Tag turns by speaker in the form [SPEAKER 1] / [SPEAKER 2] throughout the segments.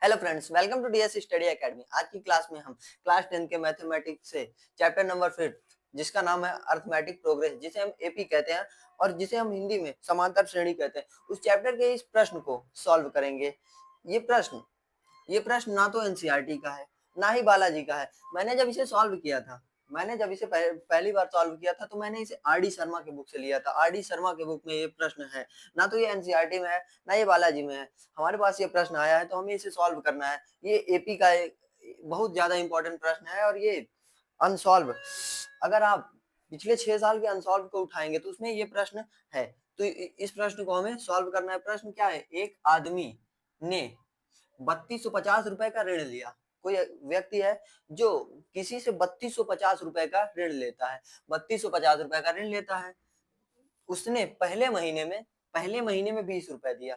[SPEAKER 1] Hello friends, welcome to DS study academy. आज की class में हम क्लास 10 के मैथमेटिक्स से चैप्टर नंबर 5 जिसका नाम है अरिथमेटिक प्रोग्रेस, जिसे हम एपी कहते हैं और जिसे हम हिंदी में समांतर श्रेणी कहते हैं, उस चैप्टर के इस प्रश्न को सॉल्व करेंगे। ये प्रश्न ना तो एनसीईआरटी का है ना ही बालाजी का है। मैंने जब इसे पहली बार सॉल्व किया था तो मैंने इसे आर डी शर्मा के बुक से लिया था। आर डी शर्मा के बुक में ये प्रश्न है, ना तो ये एनसीईआरटी में है ना ये बालाजी में है। हमारे पास ये प्रश्न आया है तो हमें इसे सॉल्व करना है। ये एपी का एक बहुत ज्यादा इंपॉर्टेंट प्रश्न है और ये अनसॉल्व, अगर आप पिछले 6 साल के अनसॉल्व को उठाएंगे तो उसमें ये प्रश्न है। तो इस प्रश्न को हमें सॉल्व करना है। प्रश्न क्या है? एक आदमी ने 3250 रुपए का ऋण लिया। कोई व्यक्ति है जो किसी से 3250 रुपए का ऋण लेता है। 3250 रुपए का ऋण लेता है। उसने पहले महीने में 20 रुपए दिया।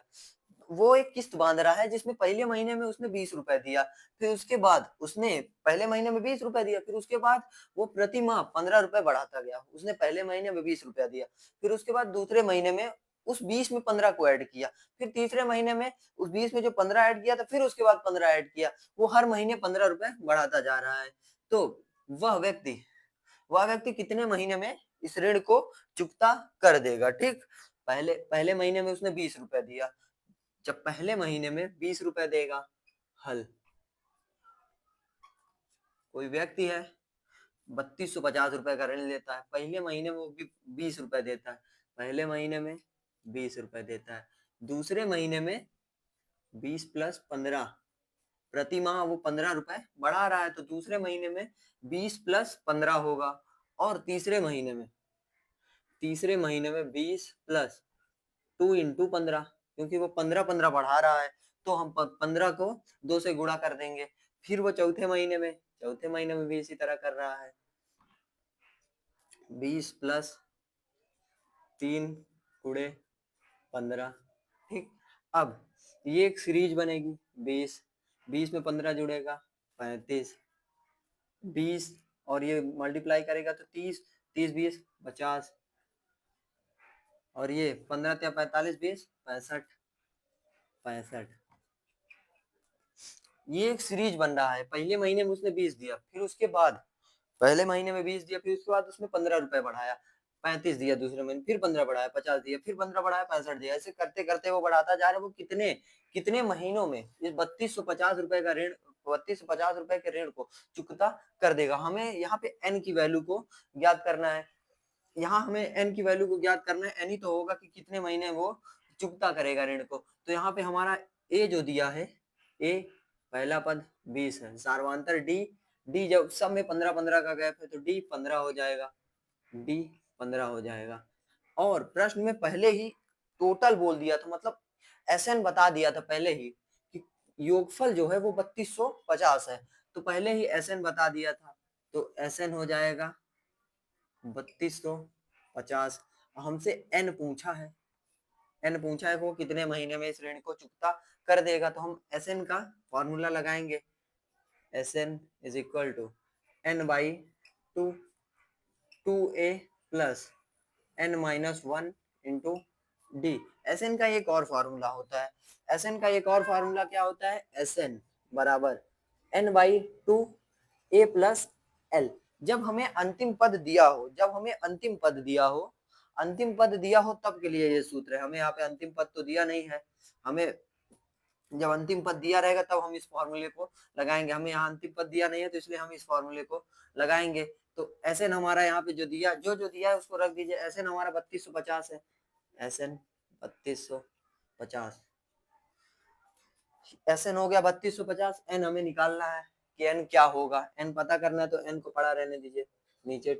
[SPEAKER 1] वो एक किस्त बांध रहा है जिसमें पहले महीने में उसने 20 रुपए दिया, फिर उसके बाद उसने पहले महीने में 20 रुपए दिया, फिर उसके बाद वो प्रति माह 15 रुपए बढ़ाता गया। उसने पहले महीने में 20 रुपया दिया, फिर उसके बाद दूसरे महीने में उस 20 में 15 को ऐड किया, फिर तीसरे महीने में उस 20 में जो 15 ऐड किया था, फिर उसके बाद 15 ऐड किया। वो हर महीने 15 रुपए बढ़ाता जा रहा है। तो वह व्यक्ति वह व्यक्ति कितने महीने में इस ऋण को चुकता कर देगा? ठीक, पहले पहले महीने में उसने 20 रुपए दिया। जब पहले महीने में 20 रुपए देगा, हल, कोई व्यक्ति है 3250 रुपए का ऋण लेता है, पहले महीने में वो भी 20 रुपए देता है, पहले महीने में 20 रुपए देता है, दूसरे महीने में 20 + 15, प्रति माह वो 15 रुपए बढ़ा रहा है, तो दूसरे महीने में 20 + 15 होगा। और तीसरे महीने में 20 + 2 × 15, क्योंकि वो 15 बढ़ा रहा है तो हम 15 को 2 से गुणा कर देंगे। फिर वो चौथे महीने में भी इसी तरह कर रहा है, 20 + 3 × 15। ठीक, अब ये एक सीरीज बनेगी। 20 में 15 जुड़ेगा 35, 20 और ये मल्टीप्लाई करेगा तो 30, 30 20 50, और ये 15 × 45 20 65, 65। ये एक सीरीज बन रहा है। पहले महीने में उसने 20 दिया, फिर उसके बाद पहले महीने में 20 दिया, फिर उसके बाद उसने 15 रुपए बढ़ाया, 35 दिया, दूसरे महीने फिर 15 बढ़ाया, 50 दिया, फिर 15 बढ़ाया, 65 दिया। ऐसे करते करते वो बढ़ाता जा रहा है। वो कितने कितने महीनों में इस 3250 रुपए के ऋण को चुकता कर देगा? हमें यहाँ पे एन की वैल्यू को ज्ञात करना है। एन ही तो होगा कि कितने महीने वो चुकता करेगा ऋण को। तो यहाँ पे हमारा ए जो दिया है, ए पहला पद 20 है, सार्वंतर डी जब सब में 15-15 का गैप है तो डी 15 हो जाएगा। और प्रश्न में पहले ही टोटल बोल दिया था, मतलब एसएन बता दिया था पहले ही कि योगफल जो है वो 3250 है, तो पहले ही एसएन बता दिया था, तो एसएन हो जाएगा 3250। हमसे एन पूछा है, वो कितने महीने में इस ऋण को चुकता कर देगा, तो हम एसएन का फॉर्मूला लगाएंगे। SN is equal to N by 2, 2a plus n minus 1 into D. SN का एक और फार्मूला होता है। क्या होता है? एसएन बराबर n by 2a plus l। जब हमें अंतिम पद दिया हो तब के लिए ये सूत्र है। हमें यहाँ पे अंतिम पद तो दिया नहीं है। हमें जब अंतिम पद दिया रहेगा तब हम इस फॉर्मूले को लगाएंगे। हमें यहाँ अंतिम पद दिया नहीं है तो इसलिए हम इस फॉर्मूले को लगाएंगे। तो एसएन हमारा यहाँ पे जो दिया है उसको रख दीजिए। एसएन हमारा 3250 है। एसएन 3250, एसएन हो गया 3250। एन हमें निकालना है कि एन क्या होगा। एन पता करना है तो एन को पड़ा रहने दीजिए। नीचे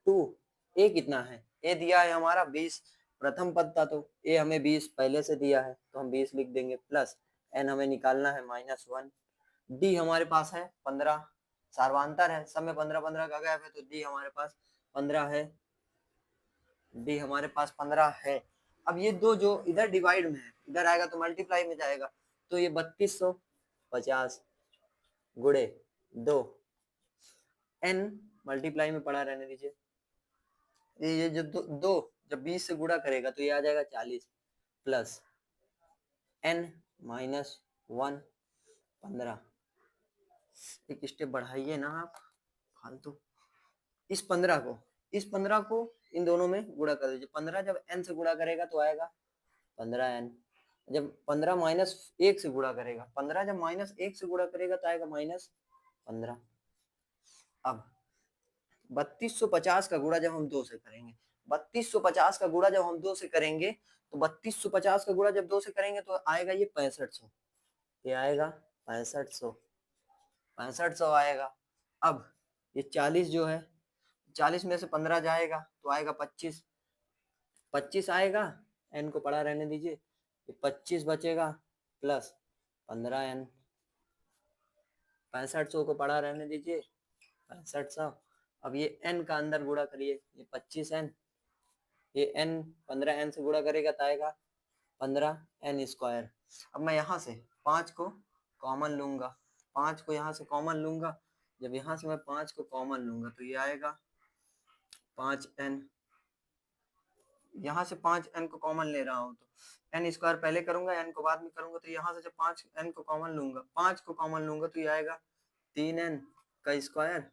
[SPEAKER 1] 2 ए कितना है? ए दिया है हमारा 20, प्रथम पद था तो ए हमें 20 पहले से दिया है तो हम 20 लिख देंगे, प्लस एन हमें निकालना है -1। डी हमारे पास है 15, सार्वंतर है, सब में 15-15 का गैप है तो डी हमारे पास 15 है। अब ये दो जो इधर डिवाइड में है, इधर आएगा तो मल्टीप्लाई में जाएगा, तो ये 3250 गुणे 2, एन मल्टीप्लाई में पड़ा रहने दीजिए। ये जो दो जब 20 से गुणा करेगा तो ये आ जाएगा 40, प्लस n -1 15, एक स्टेप बढ़ाइए ना आप फालतू। इस 15 को इन दोनों में गुणा कर दीजिए। 15 जब n से गुणा करेगा तो आएगा 15n। जब 15 -1 से गुणा करेगा, 15 जब -1 से गुणा करेगा तो आएगा -15। अब 3250 का गुणा जब हम 2 से करेंगे, 3250 का गुणा जब हम 2 से करेंगे, तो 3250 का गुणा जब 2 से करेंगे तो आएगा ये 6500। ये आएगा 6500, 6500 आएगा। अब ये 40 जो है, 40 में से 15 जाएगा तो आएगा 25, 25 आएगा, n को पड़ा रहने दीजिए, ये 25 बचेगा प्लस 15n, 6500 को पड़ा रहने दीजिए, 6500। अब ये n का अंदर गुणा करिए, ये 25n, ये n 15n से गुणा करेगा तो आएगा 15n स्क्वायर। अब मैं यहाँ से 5 को कॉमन लूंगा, 5 को यहाँ से कॉमन लूंगा। जब यहाँ से मैं 5 को कॉमन लूंगा तो ये आएगा 5n, यहाँ से 5n को कॉमन ले रहा हूँ तो n स्क्वायर पहले करूंगा, n को बाद में करूंगा। तो यहाँ से जब 5n को कॉमन लूंगा, 5 को कॉमन लूंगा तो ये आएगा 3n का स्क्वायर,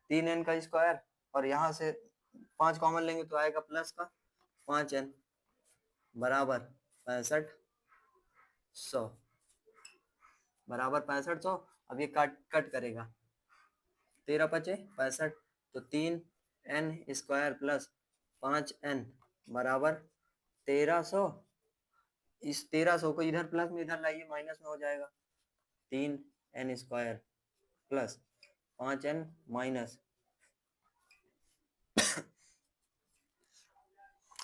[SPEAKER 1] 3n का स्क्वायर। और यहाँ से 5 कॉमन लेंगे तो आएगा प्लस का 5n बराबर 6500, बराबर 6500। अब ये कट करेगा, 13 बचे 65, तो 3n स्क्वायर प्लस 5n बराबर 1300। इस 1300 को इधर प्लस में इधर लाइए, माइनस में हो जाएगा। 3n square plus 5n minus.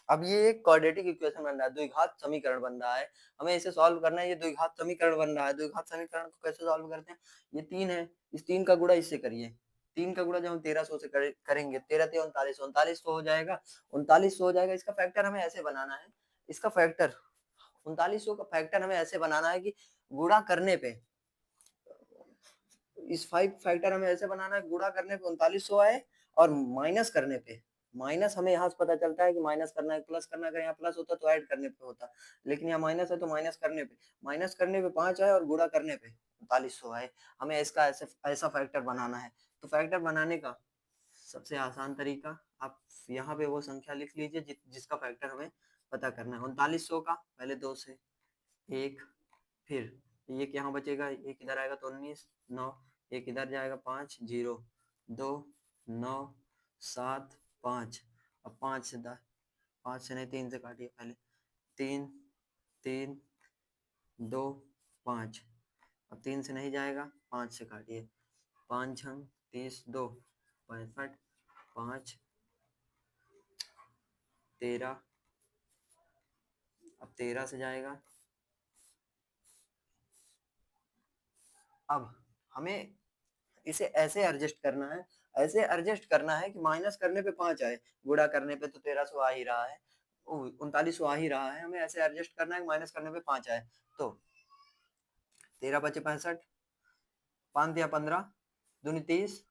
[SPEAKER 1] अब ये एक क्वाड्रेटिक इक्वेशन बन रहा है, द्विघात समीकरण बन रहा है, हमें इसे सॉल्व करना है। ये द्विघात समीकरण बन रहा है। द्विघात समीकरण को कैसे सॉल्व करते हैं? ये 3 है, इस 3 का गुणा इससे करिए। 3 का गुणा जब हम 1300 से करेंगे, 13 × 39, 3900 हो जाएगा, 3900 हो जाएगा। इसका फैक्टर हमें ऐसे बनाना है, इसका फैक्टर 3900 का फैक्टर हमें ऐसे बनाना है कि गुणा करने पे, इस 5 फैक्टर हमें ऐसे बनाना है, गुणा करने पे 3900 आए, और माइनस करने पे, माइनस हमें यहाँ से पता चलता है कि माइनस करना है, प्लस करना है। अगर यहाँ प्लस होता तो ऐड करने पे होता, लेकिन यहाँ माइनस है तो माइनस करने पे 5 आए और गुणा करने पे 3900 आए। हमें इसका ऐसा फैक्टर बनाना है। तो फैक्टर बनाने का सबसे आसान तरीका, आप यहाँ पे वो संख्या लिख लीजिए जिसका फैक्टर हमें पता करना है। 3900 का पहले 2 से 1, फिर एक यहाँ बचेगा, एक इधर आएगा तो 19, 9, एक इधर जाएगा 5, 0, 2, 9, 7, 5। अब 5 से 10, 5 से नहीं 3 से काटिए पहले, 3, 3, 2, 5। अब 3 से नहीं जाएगा, 5 से काटिए, 5 छंग 30, 2 65, 5 13। अब 13 से जाएगा। अब हमें इसे ऐसे एडजस्ट करना है, ऐसे एडजस्ट करना है कि माइनस करने पे 5 आए, गुणा करने पे तो 1300 आ ही रहा है, 3900 आ ही रहा है। हमें ऐसे एडजस्ट करना है माइनस करने पे 5 आए। तो 13 बचे 65, 5 दिया 15, दूनी 30,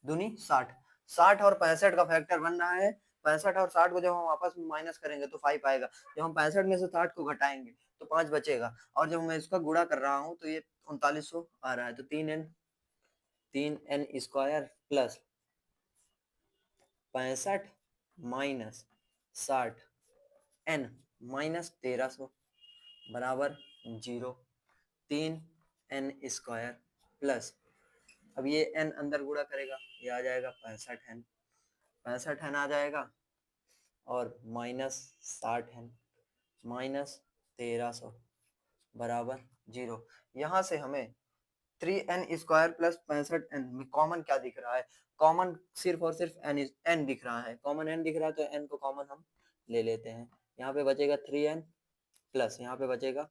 [SPEAKER 1] दूनी 60, 60 और 65 का फैक्टर बन रहा है। 65 और 60 को जब हम आपस में माइनस करेंगे तो 5 आएगा। जब हम 65 में से 60 को घटाएंगे तो 5 बचेगा, और जब मैं इसका गुणा कर रहा हूँ तो ये 3900 आ रहा है। तो 3n square plus 65 minus 60 n minus 1300 बराबर 0। 3n स्क्वायर प्लस, अब ये n अंदर गुणा करेगा, ये आ जाएगा 65n, 65n आ जाएगा, और माइनस 60n माइनस 1300 बराबर 0। यहाँ से हमें 3n स्क्वायर प्लस 65n में कॉमन क्या दिख रहा है? कॉमन सिर्फ और सिर्फ n दिख रहा है। कॉमन n दिख रहा है तो n को कॉमन हम ले लेते हैं। यहाँ पे बचेगा 3n प्लस यहाँ पे बचेगा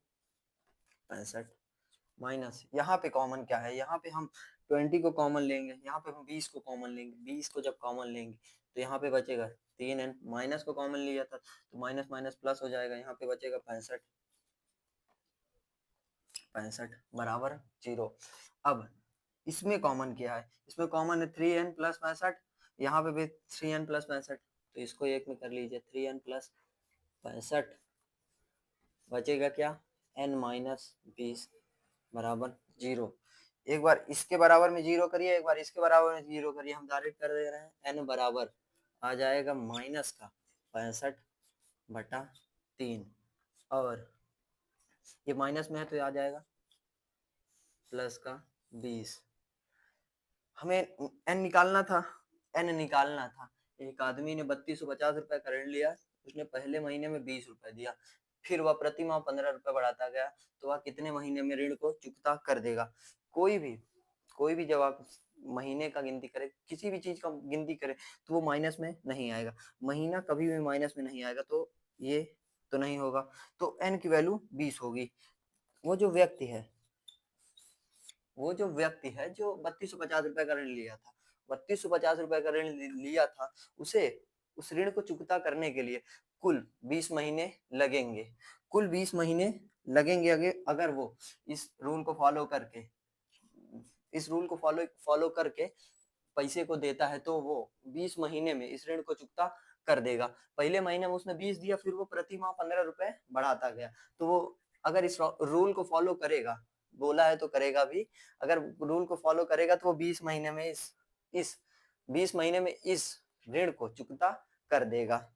[SPEAKER 1] 65 माइनस, यहाँ पे कॉमन क्या है? यहाँ पे हम 20 को कॉमन लेंगे, यहाँ पे हम 20 को कॉमन लेंगे। 20 को जब कॉमन लेंगे तो यहाँ पे बचेगा 3n, माइनस को कॉमन लिया था तो माइनस माइनस प्लस हो जाएगा, यहाँ पे बचेगा 65, 65 बराबर 0। अब इसमें कॉमन क्या है? इसमें कॉमन है 3n प्लस 65, यहाँ पे भी 3n प्लस 65, तो इसको एक में कर लीजिए, 3n प्लस 65 बचेगा क्या? n माइनस 20 बराबर 0। एक बार इसके बराबर में 0 करिए, एक बार इसके बराबर में 0 करिए, हम डायरेक्ट कर दे रहे हैं। n बराबर आ जाएगा माइनस का 65/3 और ये माइनस में है तो आ जाएगा प्लस का 20। हमें n निकालना था, n निकालना था। एक आदमी ने 3250 रुपए का ऋण लिया, उसने पहले महीने में 20 रुपए दिया, फिर वह प्रति माह 15 रुपए बढ़ाता गया, तो वह कितने महीने में ऋण को चुकता कर देगा? कोई भी जब आप महीने का गिनती करें, किसी भी चीज का गिनती करें, तो वो माइनस में नहीं आएगा। महीना कभी भी माइनस में नहीं आएगा, तो ये तो नहीं होगा। तो n की वैल्यू 20 होगी। वो जो व्यक्ति है जो 3250 रुपए का ऋण लिया था, 3250 रुपए का ऋण लिया था, उसे उस ऋण को चुकता करने के लिए कुल 20 महीने लगेंगे। कुल 20 महीने लगेंगे अगर वो इस रूल को फॉलो करके फॉलो करके पैसे को देता है, तो वो 20 महीने में इस ऋण को चुकता कर देगा। पहले महीने में उसने 20 दिया, फिर वो प्रति माह 15 रुपए बढ़ाता गया, तो वो अगर इस रूल को फॉलो करेगा, बोला है तो करेगा भी, अगर रूल को फॉलो करेगा तो वो 20 महीने में इस 20 महीने में इस ऋण को चुकता कर देगा।